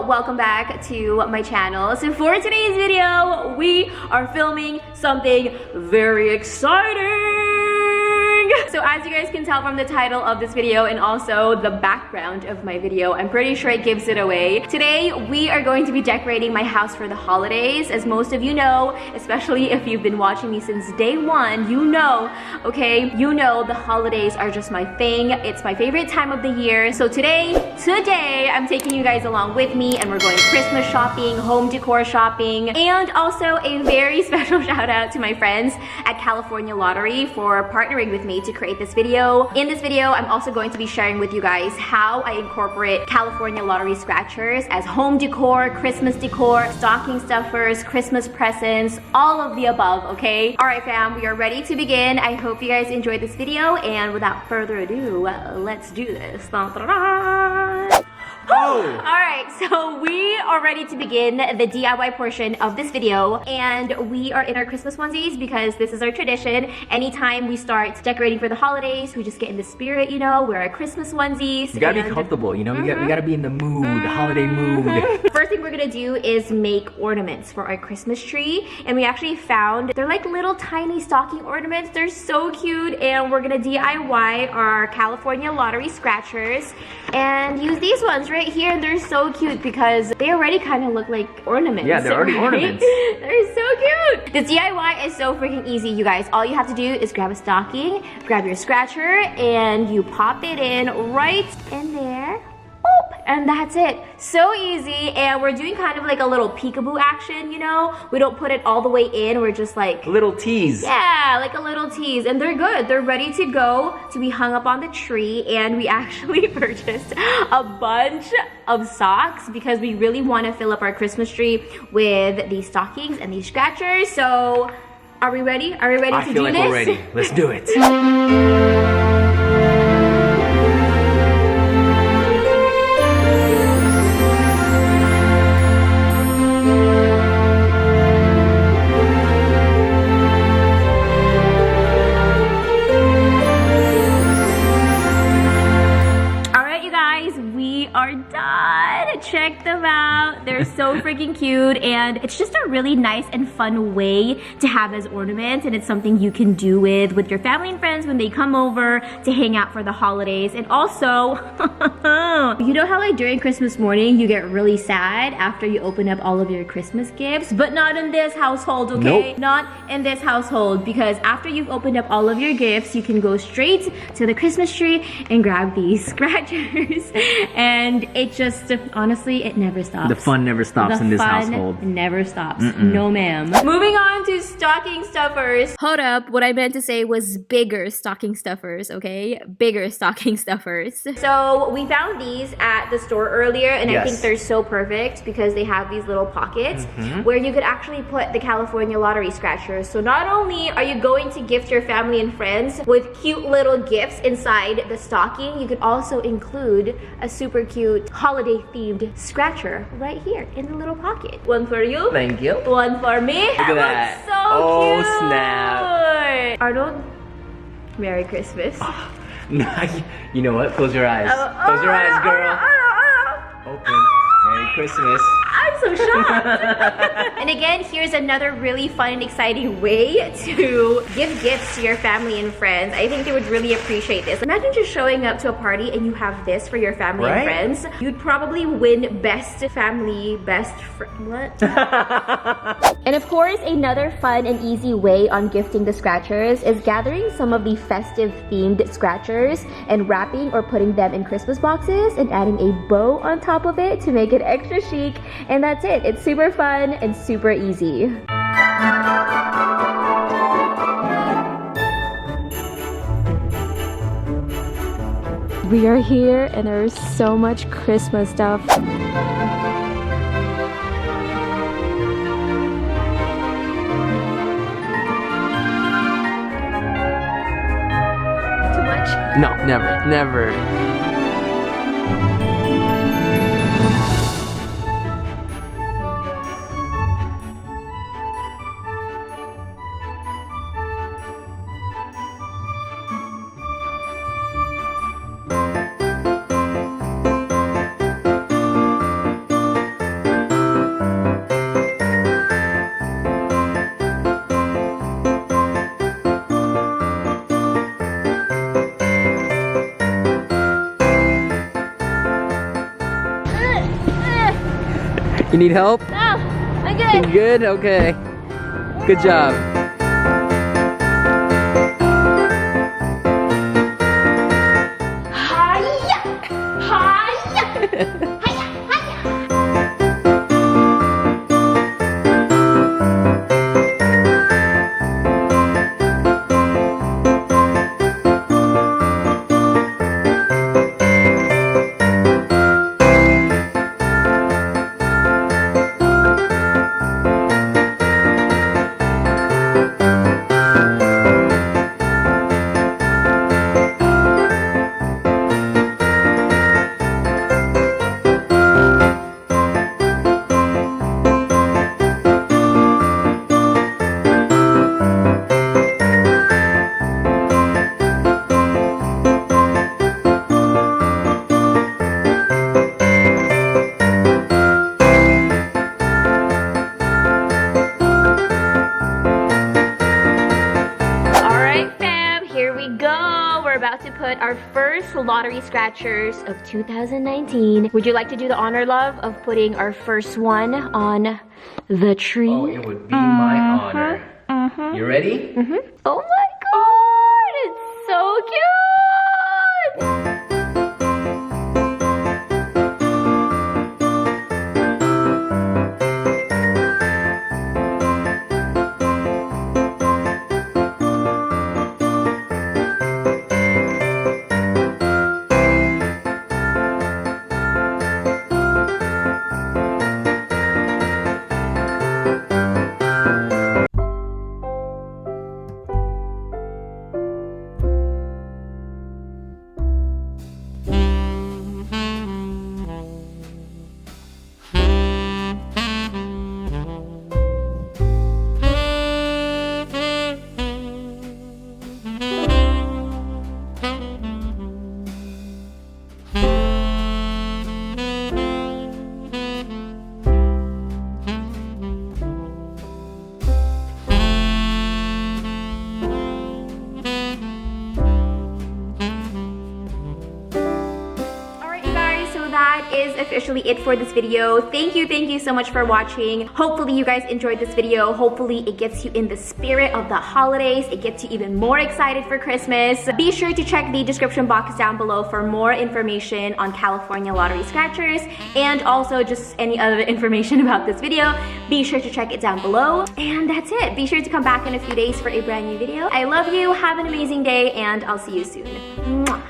welcome back to my channel. So for today's video, we are filming something very exciting. So as you guys can tell from the title of this video and also the background of my video, I'm pretty sure it gives it away. Today, we are going to be decorating my house for the holidays. As most of you know, especially if you've been watching me since day one, you know, okay? You know the holidays are just my thing. It's my favorite time of the year. So today, I'm taking you guys along with me and we're going Christmas shopping, home decor shopping, and also a very special shout out to my friends at California Lottery for partnering with me to create this video. In this video, I'm also going to be sharing with you guys how I incorporate California Lottery scratchers as home decor, Christmas decor, stocking stuffers, Christmas presents, all of the above, okay? All right, fam, we are ready to begin. I hope you guys enjoyed this video, and without further ado, let's do this. Oh! Alright, so we are ready to begin the DIY portion of this video, and we are in our Christmas onesies because this is our tradition. Anytime we start decorating for the holidays, we just get in the spirit, you know, wear our Christmas onesies. You gotta be comfortable, you know, we gotta be in the mood, the holiday mood. First thing we're gonna do is make ornaments for our Christmas tree, and we actually found, they're like little tiny stocking ornaments. They're so cute, and we're gonna DIY our California Lottery scratchers and use these ones right here, and they're so cute because they already kind of look like ornaments. Yeah, they're already right? ornaments. They're so cute. This DIY is so freaking easy, you guys. All you have to do is grab a stocking, grab your scratcher, and you pop it in right in there. And that's it. So easy, and we're doing kind of like a little peekaboo action, you know? We don't put it all the way in, we're just like... A little tease. Yeah, like a little tease, and they're good. They're ready to go to be hung up on the tree, and we actually purchased a bunch of socks because we really want to fill up our Christmas tree with these stockings and these scratchers. So, are we ready? Are we ready to do this? I feel like we're ready. Let's do it. Check them out. They're so freaking cute, and it's just a really nice and fun way to have as ornaments, and it's something you can do with your family and friends when they come over to hang out for the holidays. And also, you know how like during Christmas morning you get really sad after you open up all of your Christmas gifts? But not in this household, okay? Nope. Not in this household, because after you've opened up all of your gifts, you can go straight to the Christmas tree and grab these scratchers. And it just, honestly, it never stops. The fun never stops in this household. Never stops. No, ma'am. Moving on to stocking stuffers. Hold up. What I meant to say was bigger stocking stuffers, okay? Bigger stocking stuffers. So we found these at the store earlier, and I think they're so perfect because they have these little pockets where you could actually put the California Lottery scratchers. So not only are you going to gift your family and friends with cute little gifts inside the stocking, you could also include a super cute holiday themed scratcher right here in the little pocket. One for you. Thank you. One for me. Look at that. Looks so cute. Oh, snap. Arnold, Merry Christmas. You know what? Close your eyes. Close your eyes, girl. Open. Merry Christmas. I'm so shocked. And again, here's another really fun and exciting way to give gifts to your family and friends. I think they would really appreciate this. Imagine just showing up to a party and you have this for your family and friends. You'd probably win best family, best friend. What? And of course, another fun and easy way on gifting the scratchers is gathering some of the festive themed scratchers and wrapping or putting them in Christmas boxes and adding a bow on top of it to make it extra chic. And that's it. It's super fun and super easy. We are here and there's so much Christmas stuff. No, never. You need help? No, I'm good. You good? Okay. Good job. Hiya! Hiya! About to put our first lottery scratchers of 2019. Would you like to do the honor, love, of putting our first one on the tree? Oh, it would be my honor. You ready? Oh my god, it's so cute! That is officially it for this video. Thank you so much for watching. Hopefully you guys enjoyed this video. Hopefully it gets you in the spirit of the holidays. It gets you even more excited for Christmas. Be sure to check the description box down below for more information on California lottery scratchers and also just any other information about this video. Be sure to check it down below. And that's it. Be sure to come back in a few days for a brand new video. I love you. Have an amazing day and I'll see you soon. Mwah.